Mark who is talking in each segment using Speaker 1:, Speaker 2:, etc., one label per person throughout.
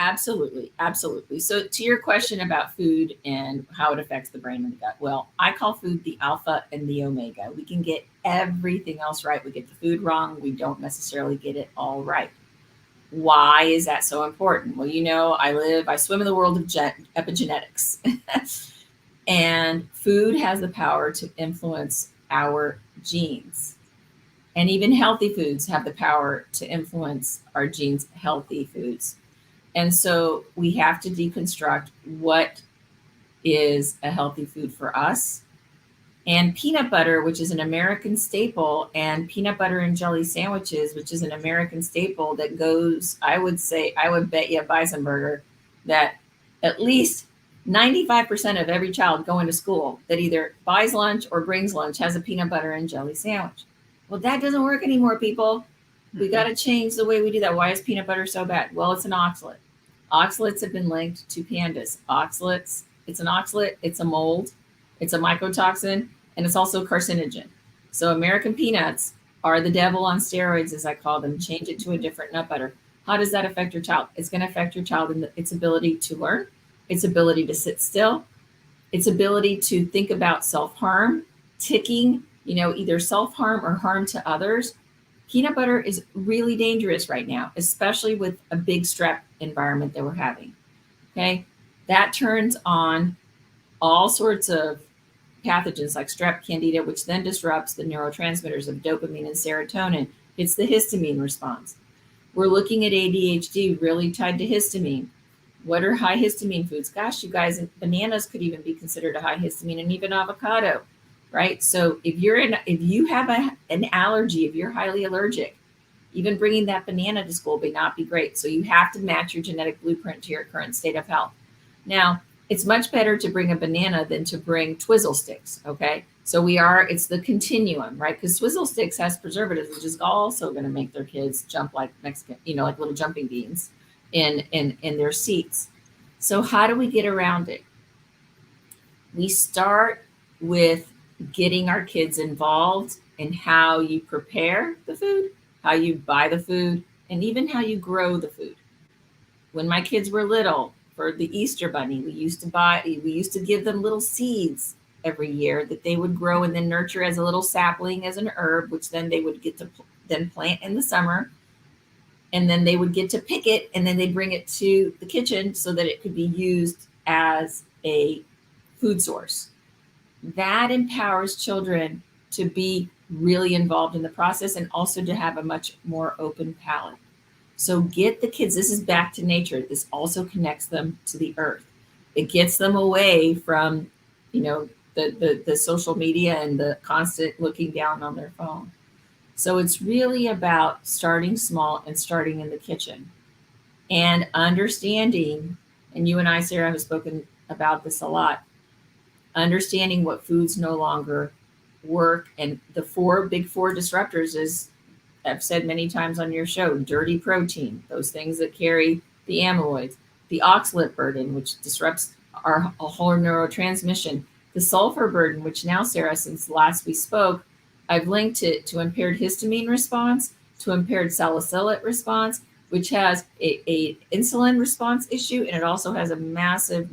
Speaker 1: Absolutely, absolutely. So to your question about food and how it affects the brain and the gut, well, I call food the alpha and the omega. We can get everything else right. We get the food wrong. We don't necessarily get it all right. Why is that so important? Well, I swim in the world of epigenetics. And food has the power to influence our genes. And even healthy foods have the power to influence our genes, healthy foods. And so we have to deconstruct what is a healthy food for us. And peanut butter, which is an American staple, and peanut butter and jelly sandwiches, which is an American staple that goes, I would bet you a Weisenberger that at least 95% of every child going to school that either buys lunch or brings lunch has a peanut butter and jelly sandwich. Well, that doesn't work anymore, people. We got to change the way we do that. Why is peanut butter so bad? Well, it's an oxalate. Oxalates have been linked to pandas. Oxalates, it's an oxalate, it's a mold, it's a mycotoxin, and it's also carcinogen. So American peanuts are the devil on steroids, as I call them. Change it to a different nut butter. How does that affect your child? It's going to affect your child in its ability to learn, its ability to sit still, its ability to think about self-harm, ticking, either self-harm or harm to others. Peanut butter is really dangerous right now, especially with a big strep environment that we're having. Okay. That turns on all sorts of pathogens like strep candida, which then disrupts the neurotransmitters of dopamine and serotonin. It's the histamine response. We're looking at ADHD really tied to histamine. What are high histamine foods? Gosh, you guys, bananas could even be considered a high histamine, and even avocado, right? So if you have an allergy, if you're highly allergic, even bringing that banana to school may not be great. So you have to match your genetic blueprint to your current state of health. Now, it's much better to bring a banana than to bring Twizzle sticks, okay? So it's the continuum, right? Because Twizzle sticks has preservatives, which is also going to make their kids jump like Mexican, like little jumping beans in their seats. So how do we get around it? We start with getting our kids involved in how you prepare the food, how you buy the food, and even how you grow the food. When my kids were little, for the Easter bunny, we used to give them little seeds every year that they would grow and then nurture as a little sapling, as an herb, which then they would get to then plant in the summer. And then they would get to pick it, and then they'd bring it to the kitchen so that it could be used as a food source. That empowers children to be really involved in the process and also to have a much more open palate. So get the kids, this is back to nature. This also connects them to the earth. It gets them away from, the social media and the constant looking down on their phone. So it's really about starting small and starting in the kitchen and understanding, and you and I, Sarah, have spoken about this a lot, understanding what foods no longer work. And the big four disruptors is, I've said many times on your show, dirty protein, those things that carry the amyloids, the oxalate burden, which disrupts our whole neurotransmission, the sulfur burden, which now, Sarah, since last we spoke, I've linked it to impaired histamine response, to impaired salicylate response, which has a insulin response issue, and it also has a massive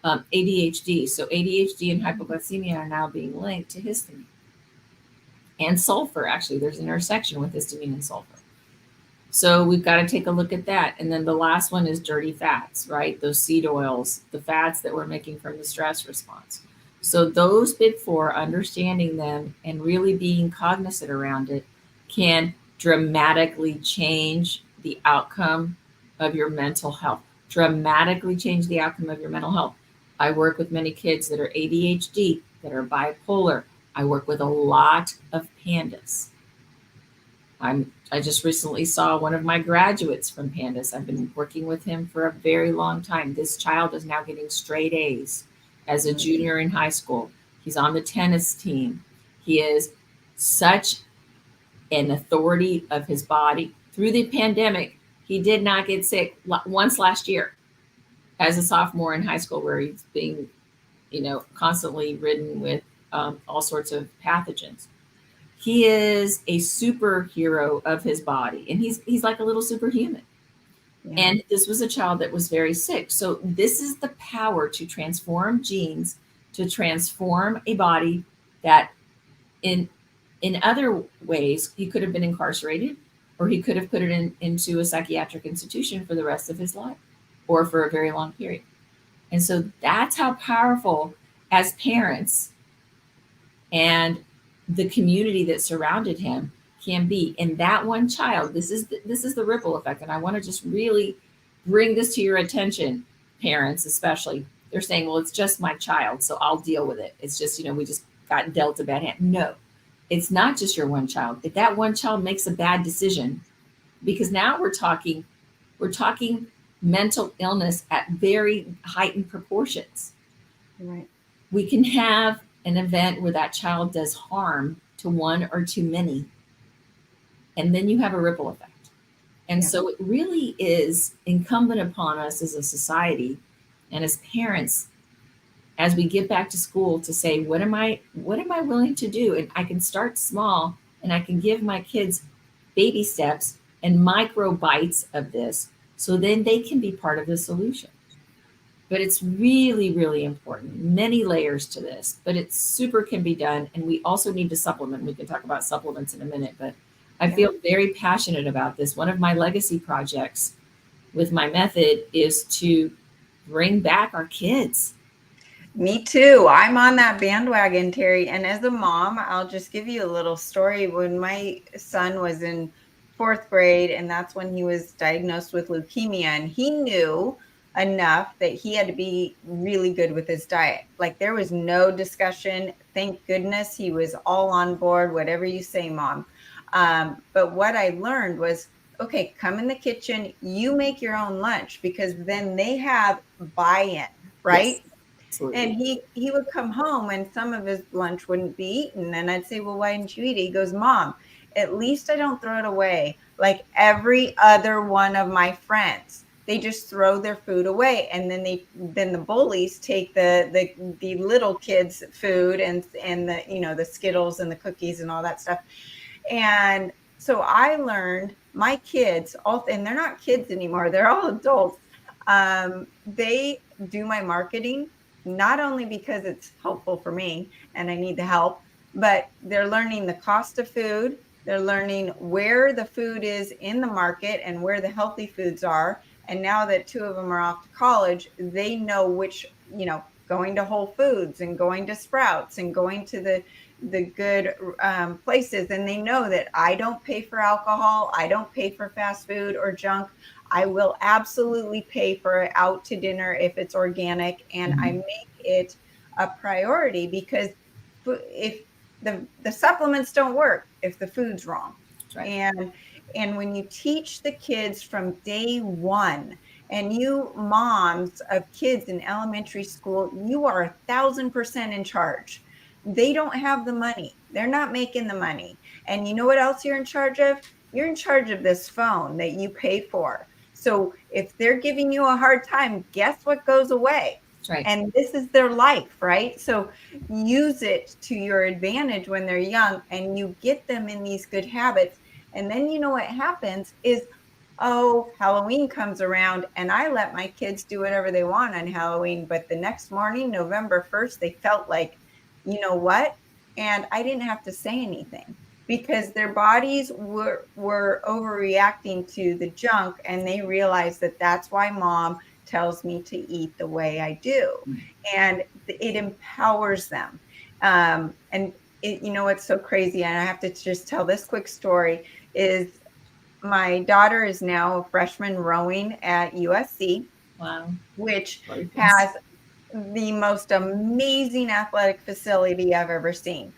Speaker 1: ADHD. So ADHD and hypoglycemia are now being linked to histamine. And sulfur, actually, there's an intersection with histamine and sulfur. So we've got to take a look at that. And then the last one is dirty fats, right? Those seed oils, the fats that we're making from the stress response. So those big four, understanding them and really being cognizant around it, can dramatically change the outcome of your mental health. Dramatically change the outcome of your mental health. I work with many kids that are ADHD, that are bipolar. I work with a lot of pandas. I just recently saw one of my graduates from Pandas. I've been working with him for a very long time. This child is now getting straight A's as a junior in high school. He's on the tennis team. He is such an authority of his body. Through the pandemic, he did not get sick once last year as a sophomore in high school, where he's being, constantly ridden with all sorts of pathogens. He is a superhero of his body, and he's like a little superhuman.
Speaker 2: Yeah.
Speaker 1: And this was a child that was very sick. So this is the power to transform genes, to transform a body that in other ways he could have been incarcerated, or he could have put it into a psychiatric institution for the rest of his life, or for a very long period. And so that's how powerful, as parents and the community that surrounded him, can be. And that one child, this is the ripple effect. And I want to just really bring this to your attention, parents especially. They're saying, well, it's just my child, so I'll deal with it. It's just, we just got dealt a bad hand. No, it's not just your one child. If that one child makes a bad decision, because now we're talking mental illness at very heightened proportions.
Speaker 2: Right.
Speaker 1: We can have an event where that child does harm to one or too many, and then you have a ripple effect. And
Speaker 2: Yeah.
Speaker 1: so it really is incumbent upon us as a society and as parents, as we get back to school, to say, what am I willing to do? And I can start small, and I can give my kids baby steps and micro bites of this, so then they can be part of the solution. But it's really, really important. Many layers to this, but it super can be done. And we also need to supplement. We can talk about supplements in a minute, but I
Speaker 2: Yeah.
Speaker 1: feel very passionate about this. One of my legacy projects with my method is to bring back our kids.
Speaker 2: Me too. I'm on that bandwagon, Terry. And as a mom, I'll just give you a little story. When my son was in fourth grade, and that's when he was diagnosed with leukemia, and he knew enough that he had to be really good with his diet. Like there was no discussion. Thank goodness he was all on board, whatever you say, mom. But what I learned was, okay, come in the kitchen, you make your own lunch, because then they have buy-in, right?
Speaker 1: Yes, absolutely.
Speaker 2: And he would come home and some of his lunch wouldn't be eaten. And I'd say, well, why didn't you eat it? He goes, Mom, at least I don't throw it away like every other one of my friends. They just throw their food away. And then the bullies take the little kids' food and the Skittles and the cookies and all that stuff. And so I learned my kids, all, and they're not kids anymore, they're all adults. They do my marketing, not only because it's helpful for me and I need the help, but they're learning the cost of food. They're learning where the food is in the market and where the healthy foods are. And now that two of them are off to college, they know which, going to Whole Foods and going to Sprouts and going to the good places. And they know that I don't pay for alcohol. I don't pay for fast food or junk. I will absolutely pay for out to dinner if it's organic. And I
Speaker 1: Mhm.
Speaker 2: make it a priority because if the supplements don't work if the food's wrong.
Speaker 1: That's right.
Speaker 2: And when you teach the kids from day one, and you moms of kids in elementary school, you are 1,000% in charge. They don't have the money. They're not making the money. And you know what else you're in charge of? You're in charge of this phone that you pay for. So if they're giving you a hard time, guess what goes away?
Speaker 1: That's right.
Speaker 2: And this is their life, right? So use it to your advantage when they're young and you get them in these good habits. And then you know what happens is, oh, Halloween comes around and I let my kids do whatever they want on Halloween. But the next morning, November 1st, they felt like, you know what? And I didn't have to say anything because their bodies were overreacting to the junk, and they realized that that's why mom tells me to eat the way I do. And it empowers them. And what's so crazy, and I have to just tell this quick story, is my daughter is now a freshman rowing at USC,
Speaker 1: Wow.
Speaker 2: which
Speaker 1: Very fast.
Speaker 2: has the most amazing athletic facility I've ever seen.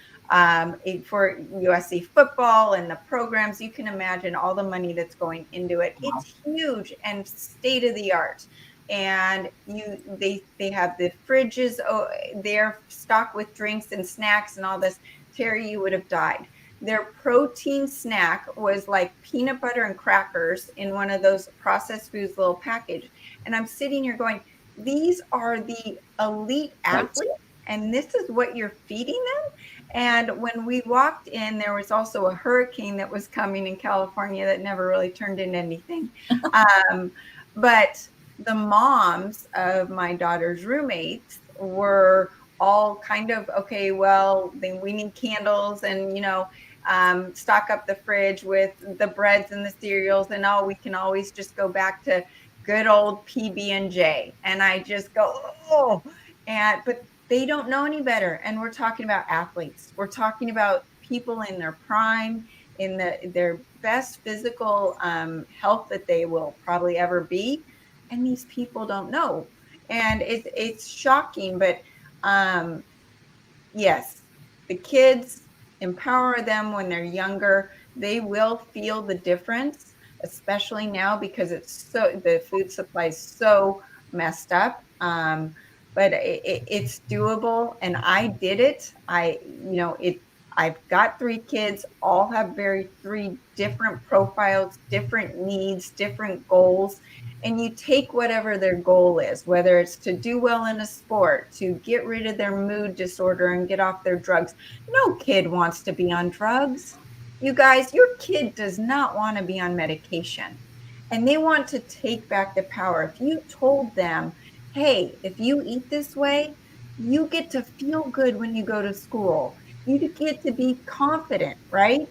Speaker 2: For USC football and the programs, you can imagine all the money that's going into it.
Speaker 1: Wow.
Speaker 2: It's huge and state of the art. And they have the fridges there stocked with drinks and snacks and all this. Terry, you would have died. Their protein snack was like peanut butter and crackers in one of those processed foods little package. And I'm sitting here going, these are the elite
Speaker 1: Right.
Speaker 2: athletes, and this is what you're feeding them. And when we walked in, there was also a hurricane that was coming in California that never really turned into anything. Um, But the moms of my daughter's roommates were all kind of, okay, well, then we need candles and, stock up the fridge with the breads and the cereals, and we can always just go back to good old PB&J. And I just go, oh, but they don't know any better. And we're talking about athletes. We're talking about people in their prime, in their best physical health that they will probably ever be, and these people don't know. And it's shocking, but yes, the kids, empower them when they're younger. They will feel the difference, especially now because the food supply is so messed up. But it's doable, and I did it. I've got 3 kids, all have three different profiles, different needs, different goals, and you take whatever their goal is, whether it's to do well in a sport, to get rid of their mood disorder and get off their drugs. No kid wants to be on drugs. You guys, your kid does not want to be on medication, and they want to take back the power. If you told them, hey, if you eat this way, you get to feel good when you go to school. You get to be confident, right?